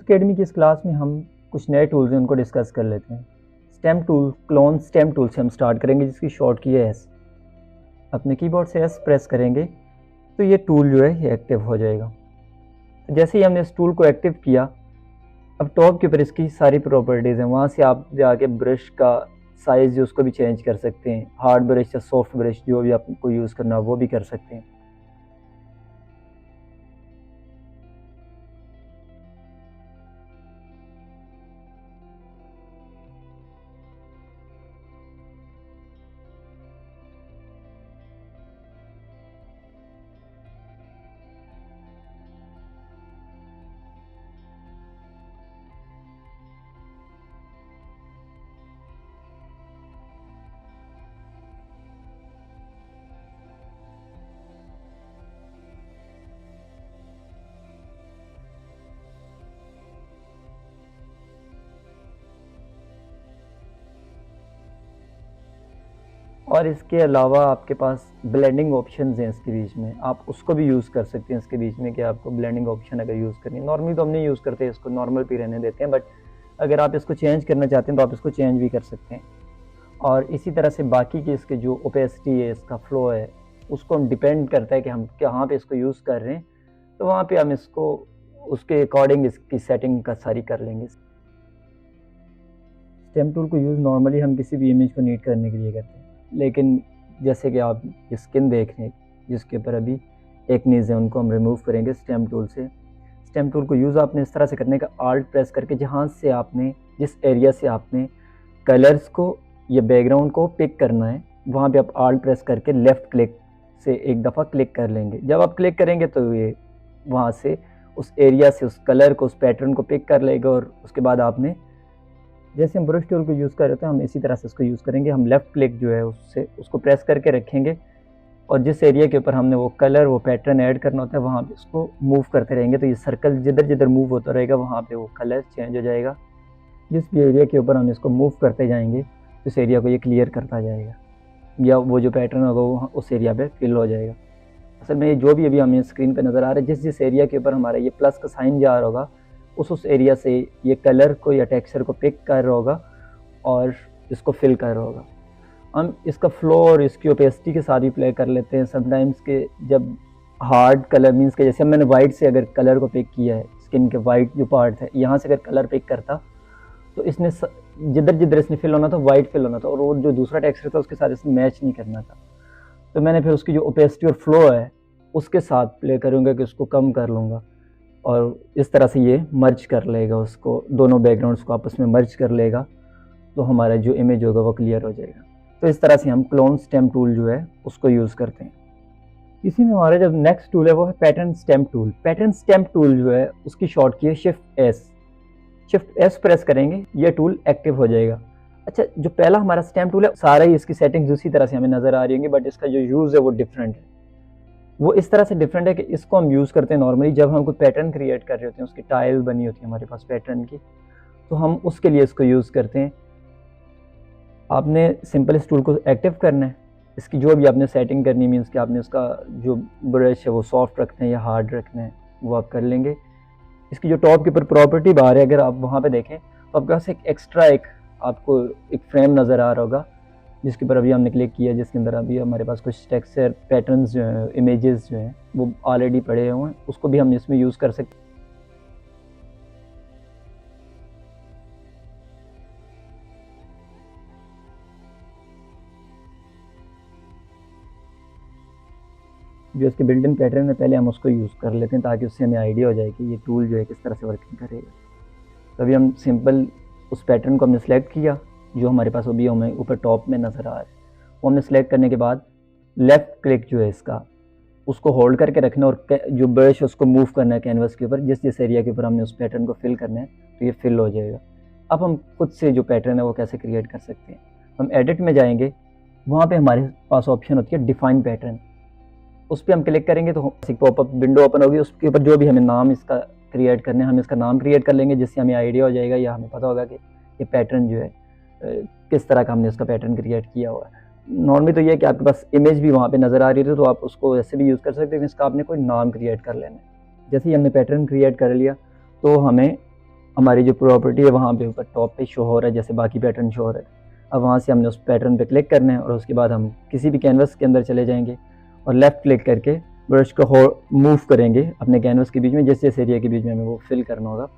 Academy की इस class में हम कुछ नए टूल्स हैं उनको डिस्कस कर लेते हैं। Stem tool, clone stem tool से हम स्टार्ट करेंगे, जिसकी शॉर्ट की है एस। अपने कीबोर्ड से एस प्रेस करेंगे तो ये टूल जो है ये एक्टिव हो जाएगा। तो जैसे ही हमने इस टूल को एक्टिव किया, अब टॉप के ऊपर इसकी सारी प्रॉपर्टीज़ हैं, वहाँ से आप जाके ब्रश का साइज़ जो उसको भी चेंज कर सकते हैं। हार्ड ब्रश या सॉफ्ट ब्रश जो भी आपको यूज़ करना हो वो भी कर सकते हैं। और इसके अलावा आपके पास ब्लेंडिंग ऑप्शंस हैं इसके बीच में, आप उसको भी यूज़ कर सकते हैं इसके बीच में कि आपको ब्लेंडिंग ऑप्शन अगर यूज़ करनी है। नॉर्मली तो हम नहीं यूज़ करते, इसको नॉर्मल पे रहने देते हैं, बट अगर आप इसको चेंज करना चाहते हैं तो आप इसको चेंज भी कर सकते हैं। और इसी तरह से बाकी के इसके जो ओपेसिटी है, इसका फ्लो है, उसको हम डिपेंड करता है कि हम कहाँ पे इसको यूज़ कर रहे हैं, तो वहाँ पे हम इसको उसके अकॉर्डिंग इसकी सेटिंग का सारी कर लेंगे। स्टेम टूल को यूज़ नॉर्मली हम किसी भी इमेज को नीट करने के लिए करते हैं, लेकिन जैसे कि आप स्किन देख रहे हैं जिसके ऊपर अभी एक नीज़ है, उनको हम रिमूव करेंगे स्टेम टूल से। स्टेम टूल को यूज़ आपने इस तरह से करने का, आल्ट प्रेस करके जहाँ से आपने जिस एरिया से आपने कलर्स को या बैकग्राउंड को पिक करना है, वहाँ पे आप आल्ट प्रेस करके लेफ़्ट क्लिक से एक दफ़ा क्लिक कर लेंगे। जब आप क्लिक करेंगे तो ये वहाँ से उस एरिया से उस कलर को, उस पैटर्न को पिक कर लेगा। और उसके बाद आपने जैसे हम ब्रश टूल को यूज़ कर रहे थे, हम इसी तरह से इसको यूज़ करेंगे। हम लेफ़्ट क्लिक जो है उससे उसको प्रेस करके रखेंगे और जिस एरिया के ऊपर हमने वो कलर, वो पैटर्न ऐड करना होता है, वहाँ पे उसको मूव करते रहेंगे। तो ये सर्कल जिधर जिधर मूव होता रहेगा वहाँ पे वो कलर चेंज हो जाएगा। जिस भी एरिया के ऊपर हम इसको मूव करते जाएंगे उस एरिया को ये क्लियर करता जाएगा, या वो जो पैटर्न होगा वो उस एरिया पे फिल हो जाएगा। असल में ये जो भी अभी हमें स्क्रीन पे नज़र आ रहा है, जिस जिस एरिया के ऊपर हमारा ये प्लस का साइन जा रहा होगा, उस एरिया से ये कलर को या टेक्सचर को पिक कर रहा होगा और इसको फिल कर रहा होगा। हम इसका फ्लो और इसकी ओपेसिटी के साथ भी प्ले कर लेते हैं समटाइम्स के, जब हार्ड कलर मीन्स के जैसे मैंने वाइट से अगर कलर को पिक किया है, स्किन के वाइट जो पार्ट है, यहाँ से अगर कलर पिक करता तो इसने जिधर जिधर इसने फिल होना था वाइट फिल होना था, और वो जो दूसरा टेक्सचर था उसके साथ इसने मैच नहीं करना था। तो मैंने फिर उसकी जो ओपेसिटी और फ्लो है उसके साथ प्ले करूँगा कि उसको कम कर लूँगा, और इस तरह से ये मर्ज कर लेगा, उसको दोनों बैकग्राउंड्स को आपस में मर्ज कर लेगा, तो हमारा जो इमेज होगा वो क्लियर हो जाएगा। तो इस तरह से हम क्लोन स्टेम टूल जो है उसको यूज़ करते हैं। इसी में हमारा जो नेक्स्ट टूल है वो है pattern stem tool. Pattern stem tool जो है उसकी शॉर्ट की है shift S. Shift S press करेंगे ये टूल एक्टिव हो जाएगा। अच्छा, जो पहला हमारा स्टेम टूल है सारा ही इसकी सेटिंग्स उसी तरह से हमें नज़र आ रही होंगी, बट इसका जो यूज़ है वो डिफरेंट है। वो इस तरह से डिफरेंट है कि इसको हम यूज़ करते हैं नॉर्मली जब हम कोई पैटर्न क्रिएट कर रहे होते हैं, उसकी टाइल बनी होती है हमारे पास पैटर्न की, तो हम उसके लिए इसको यूज़ करते हैं। आपने सिंपल इस टूल को एक्टिव करना है, इसकी जो भी आपने सेटिंग करनी है, मीन्स कि आपने उसका जो ब्रश है वो सॉफ्ट रखना है या हार्ड रखना है, वो आप कर लेंगे। इसकी जो टॉप के ऊपर प्रॉपर्टी बार है, अगर आप वहाँ पे देखें तो आपके पास एक एक्स्ट्रा आपको एक फ्रेम नज़र आ रहा होगा, जिसके ऊपर अभी हमने क्लिक किया, जिसके अंदर अभी हमारे पास कुछ टेक्सचर पैटर्न्स जो हैं, इमेजेस जो हैं वो ऑलरेडी पड़े हुए हैं, उसको भी हम इसमें यूज़ कर सकते हैं। जो इसके बिल्ट इन पैटर्न है पहले हम उसको यूज़ कर लेते हैं, ताकि उससे हमें आइडिया हो जाए कि ये टूल जो है किस तरह से वर्किंग करेगा। तो अभी हम सिंपल उस पैटर्न को हमने सेलेक्ट किया जो हमारे पास अभी हमें ऊपर टॉप में नज़र आ रहा है, वो हमने सेलेक्ट करने के बाद लेफ़्ट क्लिक जो है इसका, उसको होल्ड करके रखना और जो ब्रश है उसको मूव करना है कैनवस के ऊपर, जिस जिस एरिया के ऊपर हमने उस पैटर्न को फिल करना है तो ये फिल हो जाएगा। अब हम खुद से जो पैटर्न है वो कैसे क्रिएट कर सकते हैं, हम एडिट में जाएंगे, वहाँ पे हमारे पास ऑप्शन होती है डिफाइन पैटर्न, उस पर हम क्लिक करेंगे तो पॉपअप विंडो ओपन होगी। उसके ऊपर जो भी हमें नाम इसका क्रिएट करना है, हम इसका नाम क्रिएट कर लेंगे, जिससे हमें आइडिया हो जाएगा या हमें पता होगा कि ये पैटर्न जो है किस तरह का हमने इसका पैटर्न क्रिएट किया हुआ है। नॉर्मली तो ये है कि आपके पास इमेज भी वहाँ पे नज़र आ रही है, तो आप उसको ऐसे भी यूज़ कर सकते हैं। इसका आपने कोई नाम क्रिएट कर लेना है। जैसे ही हमने पैटर्न क्रिएट कर लिया तो हमें हमारी जो प्रॉपर्टी है वहाँ पे ऊपर टॉप पे शो हो रहा है, जैसे बाकी पैटर्न शो हो रहा है। अब वहाँ से हमने उस पैटर्न पे क्लिक करना है और उसके बाद हम किसी भी कैनवस के अंदर चले जाएंगे और लेफ़्ट क्लिक करके ब्रश को मूव करेंगे अपने कैनवस के बीच में, जिस जिस एरिया के बीच में हमें वो फिल करना होगा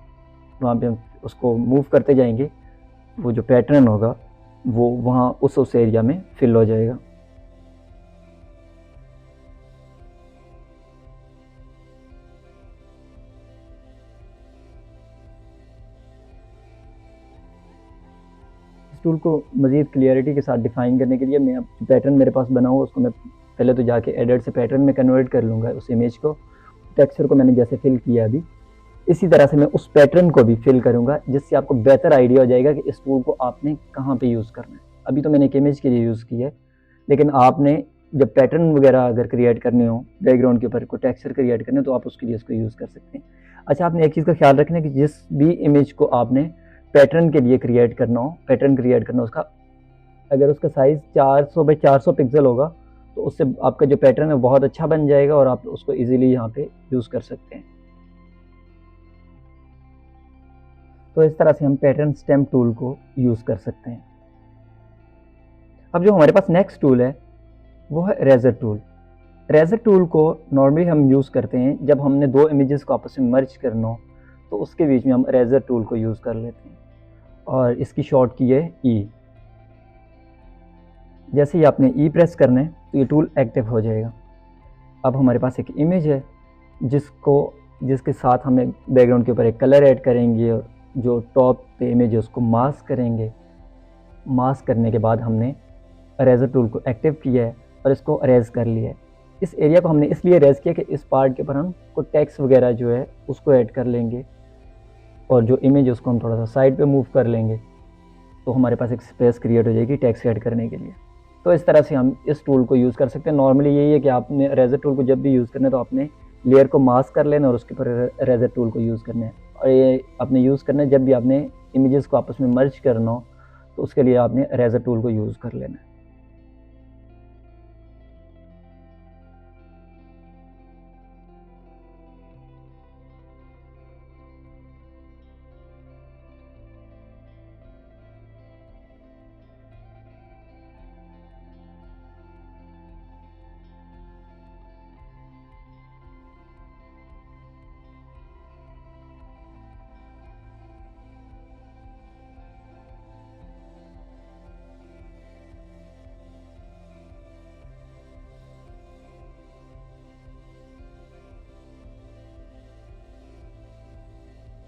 वहाँ पे हम उसको मूव करते जाएंगे। वो जो पैटर्न होगा वो वहाँ उस एरिया में फिल हो जाएगा। टूल को मज़ीद क्लियरिटी के साथ डिफाइन करने के लिए मैं अब पैटर्न मेरे पास बना हुआ उसको मैं पहले तो जाके एडिट से पैटर्न में कन्वर्ट कर लूँगा उस इमेज को। टेक्सचर को मैंने जैसे फिल किया अभी, इसी तरह से मैं उस पैटर्न को भी फिल करूँगा, जिससे आपको बेहतर आइडिया हो जाएगा कि इस टूल को आपने कहाँ पे यूज़ करना है। अभी तो मैंने एक इमेज के लिए यूज़ की है, लेकिन आपने जब पैटर्न वगैरह अगर क्रिएट करने हो बैकग्राउंड के ऊपर कोई टेक्सचर क्रिएट करने हो तो आप उसके लिए इसको यूज़ कर सकते हैं। अच्छा, आपने एक चीज़ का ख्याल रखना है कि जिस भी इमेज को आपने पैटर्न के लिए क्रिएट करना हो, पैटर्न क्रिएट करना उसका अगर उसका साइज़ 400 बाई 400 पिक्सल होगा तो उससे आपका जो पैटर्न है बहुत अच्छा बन जाएगा और आप उसको इजीली यहाँ पे यूज़ कर सकते हैं। तो इस तरह से हम पैटर्न स्टैम्प टूल को यूज़ कर सकते हैं। अब जो हमारे पास नेक्स्ट टूल है वो है रेजर टूल। रेजर टूल को नॉर्मली हम यूज़ करते हैं जब हमने दो इमेजेस को आपस में मर्ज करना हो, तो उसके बीच में हम रेजर टूल को यूज़ कर लेते हैं और इसकी शॉर्ट की है ई। जैसे ही आपने ई प्रेस करना है तो ये टूल एक्टिव हो जाएगा। अब हमारे पास एक इमेज है जिसके साथ हमें बैकग्राउंड के ऊपर एक कलर ऐड करेंगे और जो टॉप पे इमेज है उसको मास्क करेंगे। मास्क करने के बाद हमने इरेज़र टूल को एक्टिव किया है और इसको इरेज कर लिया है। इस एरिया को हमने इसलिए इरेज किया कि इस पार्ट के ऊपर हम कोई टेक्स्ट वगैरह जो है उसको ऐड कर लेंगे और जो इमेज है उसको हम थोड़ा सा साइड पे मूव कर लेंगे, तो हमारे पास एक स्पेस क्रिएट हो जाएगी टेक्स्ट ऐड करने के लिए। तो इस तरह से हम इस टूल को यूज़ कर सकते हैं। नॉर्मली यही है कि आपने इरेज़र टूल को जब भी यूज़ करना है तो आपने लेयर को मास्क कर लेना और उसके ऊपर इरेज़र टूल को यूज़ करना है। और ये आपने यूज़ करना है जब भी आपने इमेजेस को आपस में मर्ज करना हो, तो उसके लिए आपने इरेज़र टूल को यूज़ कर लेना है।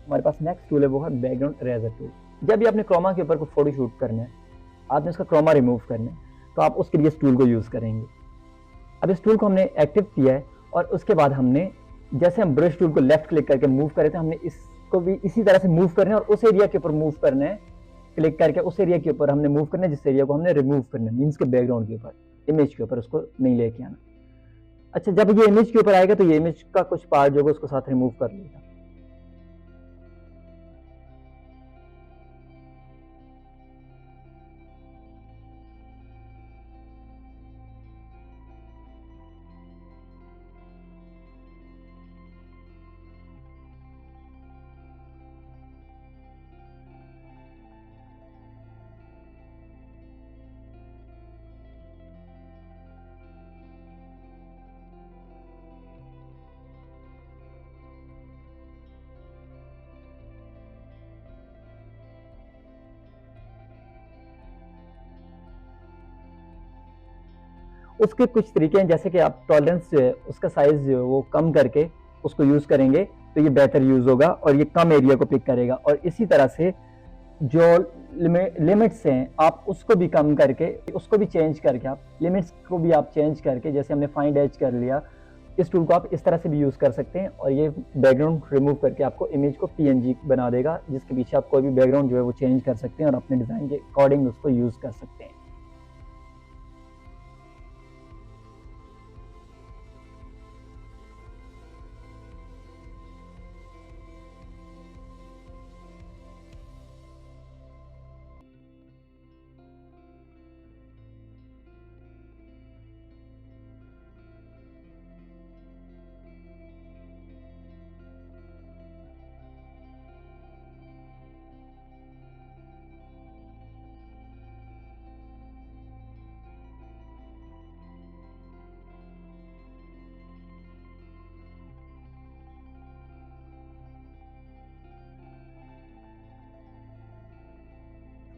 हमारे पास नेक्स्ट टूल है वो है बैकग्राउंड इरेज़र टूल। जब भी आपने क्रोमा के ऊपर कोई फोटो शूट करना है, आपने उसका क्रोमा रिमूव करना है, तो आप उसके लिए इस टूल को यूज़ करेंगे। अब इस टूल को हमने एक्टिव किया है और उसके बाद हमने जैसे हम ब्रश टूल को लेफ्ट क्लिक करके मूव करे थे, हमने इसको भी इसी तरह से मूव करना है और उस एरिया के ऊपर मूव करना है। क्लिक करके उस एरिया के ऊपर हमने मूव करना है जिस एरिया को हमने रिमूव करना है, मीन्स के बैकग्राउंड के ऊपर, इमेज के ऊपर उसको नहीं लेके आना। अच्छा, जब ये इमेज के ऊपर आएगा तो ये इमेज का कुछ पार्ट जो होगा उसको साथ रिमूव कर लेगा। उसके कुछ तरीके हैं, जैसे कि आप टॉलरेंस जो है उसका साइज जो है वो कम करके उसको यूज करेंगे तो ये बेहतर यूज होगा और ये कम एरिया को पिक करेगा। और इसी तरह से जो लिमिट्स हैं आप उसको भी कम करके उसको भी चेंज करके आप लिमिट्स को भी आप चेंज करके, जैसे हमने फाइंड एज कर लिया, इस टूल को आप इस तरह से भी यूज कर सकते हैं और ये बैकग्राउंड रिमूव करके आपको इमेज को पीएनजी बना देगा, जिसके पीछे आप कोई भी बैकग्राउंड जो है वो चेंज कर सकते हैं और अपने डिजाइन के अकॉर्डिंग उसको यूज कर सकते हैं।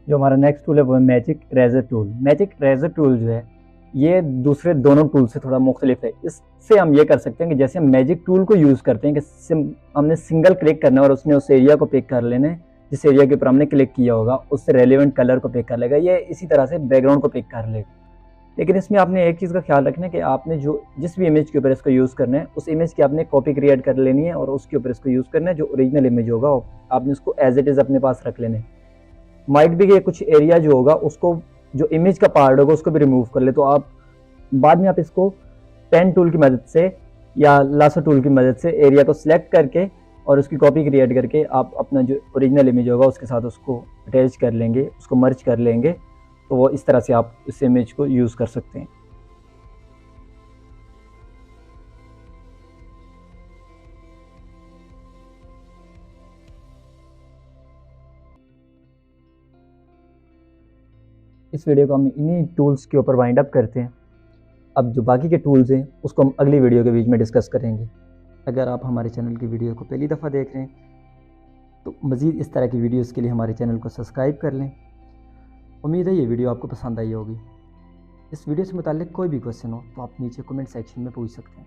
जो हमारा नेक्स्ट टूल है वो है magic eraser tool. Magic eraser tool जो है ये दूसरे दोनों टूल से थोड़ा मुख्तलिफ है। इससे हम ये कर सकते हैं कि जैसे हम मैजिक टूल को यूज़ करते हैं कि हमने सिंगल क्लिक करना है और उसने उस एरिया को पिक कर लेना है जिस एरिया के ऊपर हमने क्लिक किया होगा, उससे रेलिवेंट कलर को पिक कर लेगा, ये इसी तरह से बैकग्राउंड को पिक कर लेगा। लेकिन इसमें आपने एक चीज़ का ख्याल रखना है कि आपने जो जिस भी इमेज के ऊपर इसको यूज़ करना है उस इमेज की आपने कॉपी क्रिएट कर लेनी है और उसके ऊपर इसको यूज़ करना है। जो ओरिजिनल इमेज होगा आपने उसको एज इट इज़ अपने पास रख लेना है। माइट भी कि कुछ एरिया जो होगा उसको, जो इमेज का पार्ट होगा उसको भी रिमूव कर ले, तो आप बाद में आप इसको पेन टूल की मदद से या लासो टूल की मदद से एरिया को सिलेक्ट करके और उसकी कॉपी क्रिएट करके आप अपना जो ओरिजिनल इमेज होगा उसके साथ उसको अटैच कर लेंगे, उसको मर्ज कर लेंगे, तो वो इस तरह से आप इस इमेज को यूज़ कर सकते हैं। इस वीडियो को हम इन्हीं टूल्स के ऊपर वाइंड अप करते हैं। अब जो बाकी के टूल्स हैं उसको हम अगली वीडियो के बीच में डिस्कस करेंगे। अगर आप हमारे चैनल की वीडियो को पहली दफ़ा देख रहे हैं तो मज़ीद इस तरह की वीडियोस के लिए हमारे चैनल को सब्सक्राइब कर लें। उम्मीद है ये वीडियो आपको पसंद आई होगी। इस वीडियो से मुताल्लिक़ कोई भी क्वेश्चन हो तो आप नीचे कमेंट सेक्शन में पूछ सकते हैं।